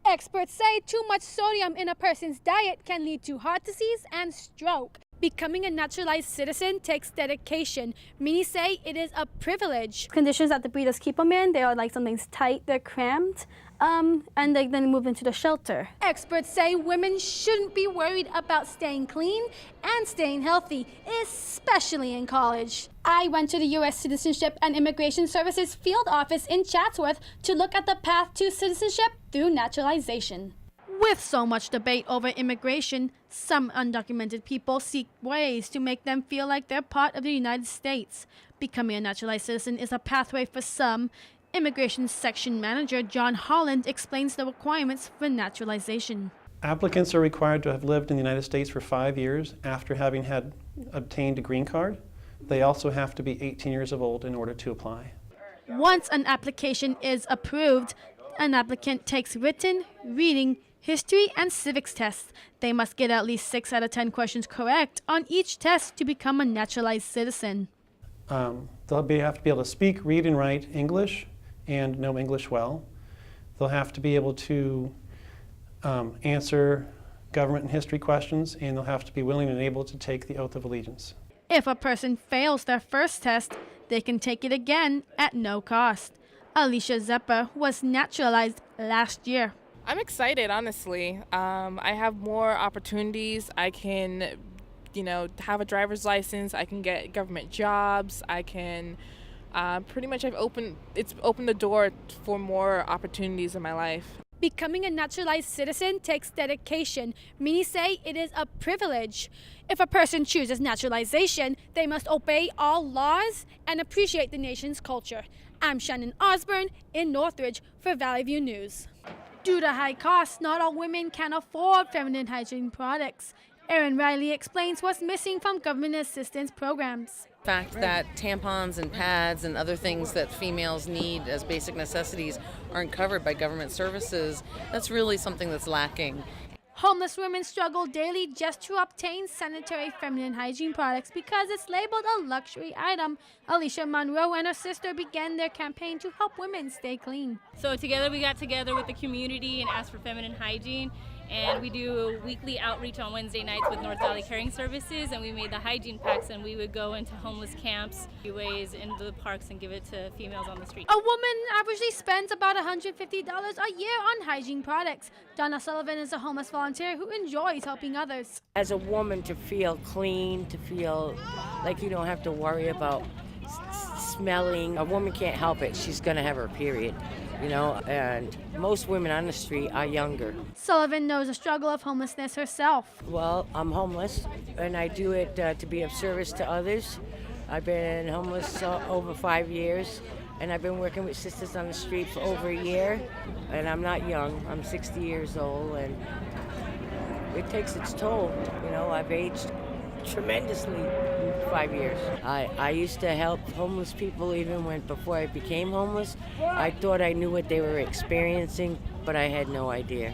Experts say too much sodium in a person's diet can lead to heart disease and stroke. Becoming a naturalized citizen takes dedication. Many say it is a privilege. Conditions that the breeders keep them in, they are like something's tight, they're cramped, and they then move into the shelter. Experts say women shouldn't be worried about staying clean and staying healthy, especially in college. I went to the U.S. Citizenship and Immigration Services field office in Chatsworth to look at the path to citizenship through naturalization. With so much debate over immigration, some undocumented people seek ways to make them feel like they're part of the United States. Becoming a naturalized citizen is a pathway for some. Immigration Section Manager John Holland explains the requirements for naturalization. Applicants are required to have lived in the United States for 5 years after having obtained a green card. They also have to be 18 years of old in order to apply. Once an application is approved, an applicant takes written, reading, history, and civics tests. They must get at least 6 out of 10 questions correct on each test to become a naturalized citizen. They'll have to be able to speak, read, and write English and know English well. They'll have to be able to answer government and history questions, and they'll have to be willing and able to take the oath of allegiance. If a person fails their first test, they can take it again at no cost. Alicia Zepper was naturalized last year. I'm excited, honestly. I have more opportunities. I can, have a driver's license. I can get government jobs. I can pretty much it's opened the door for more opportunities in my life. Becoming a naturalized citizen takes dedication. Many say it is a privilege. If a person chooses naturalization, they must obey all laws and appreciate the nation's culture. I'm Shannon Ozburn in Northridge for Valley View News. Due to high costs, not all women can afford feminine hygiene products. Erin Riley explains what's missing from government assistance programs. The fact that tampons and pads and other things that females need as basic necessities aren't covered by government services, that's really something that's lacking. Homeless women struggle daily just to obtain sanitary feminine hygiene products because it's labeled a luxury item. Alicia Monroe and her sister began their campaign to help women stay clean. So together we got together with the community and asked for feminine hygiene. And we do weekly outreach on Wednesday nights with North Valley Caring Services, and we made the hygiene packs, and we would go into homeless camps, ways into the parks, and give it to females on the street. A woman averagely spends about $150 a year on hygiene products. Donna Sullivan is a homeless volunteer who enjoys helping others. As a woman, to feel clean, to feel like you don't have to worry about smelling. A woman can't help it. She's going to have her period. And most women on the street are younger. Sullivan knows the struggle of homelessness herself. Well, I'm homeless, and I do it to be of service to others. I've been homeless over 5 years, and I've been working with sisters on the street for over a year, and I'm not young. I'm 60 years old, and it takes its toll. I've aged tremendously in 5 years. I used to help homeless people even before I became homeless. I thought I knew what they were experiencing, but I had no idea.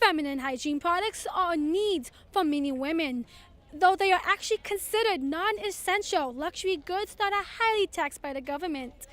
Feminine hygiene products are needs for many women, though they are actually considered non-essential luxury goods that are highly taxed by the government,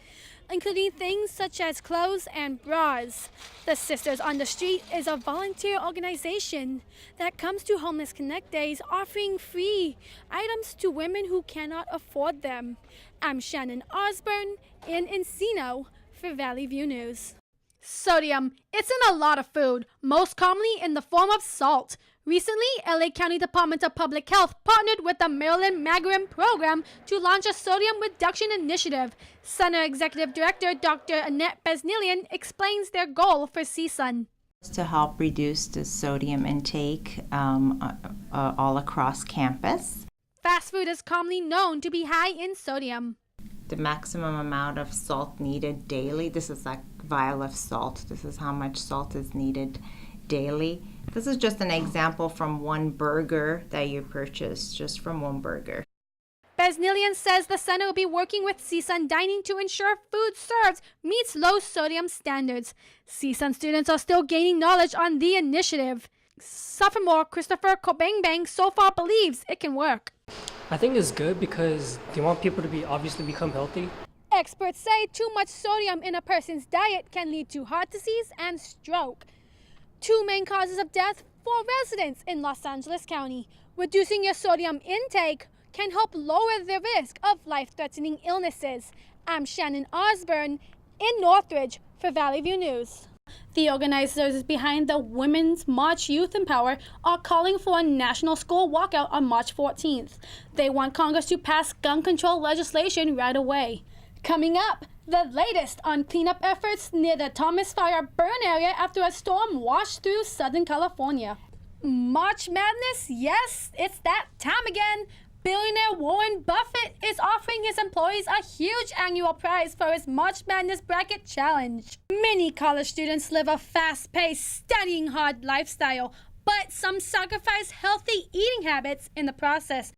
including things such as clothes and bras. The Sisters on the Street is a volunteer organization that comes to Homeless Connect Days offering free items to women who cannot afford them. I'm Shannon Ozburn in Encino for Valley View News. Sodium. It's in a lot of food, most commonly in the form of salt. Recently, LA County Department of Public Health partnered with the Maryland Magarin program to launch a sodium reduction initiative. Center Executive Director Dr. Annette Besnilian explains their goal for CSUN. To help reduce the sodium intake all across campus. Fast food is commonly known to be high in sodium. The maximum amount of salt needed daily, this is like vial of salt. This is how much salt is needed daily. This is just an example from one burger that you purchase, just from one burger. Besnilian says the center will be working with CSUN Dining to ensure food served meets low sodium standards. CSUN students are still gaining knowledge on the initiative. Sophomore Christopher Kobangbang so far believes it can work. I think it's good because they want people to obviously become healthy. Experts say too much sodium in a person's diet can lead to heart disease and stroke. Two main causes of death for residents in Los Angeles County. Reducing your sodium intake can help lower the risk of life-threatening illnesses. I'm Shannon Ozburn in Northridge for Valley View News. The organizers behind the Women's March Youth Empower are calling for a national school walkout on March 14th. They want Congress to pass gun control legislation right away. Coming up, the latest on cleanup efforts near the Thomas Fire burn area after a storm washed through Southern California. March Madness? Yes, it's that time again. Billionaire Warren Buffett is offering his employees a huge annual prize for his March Madness Bracket Challenge. Many college students live a fast-paced, studying hard lifestyle, but some sacrifice healthy eating habits in the process.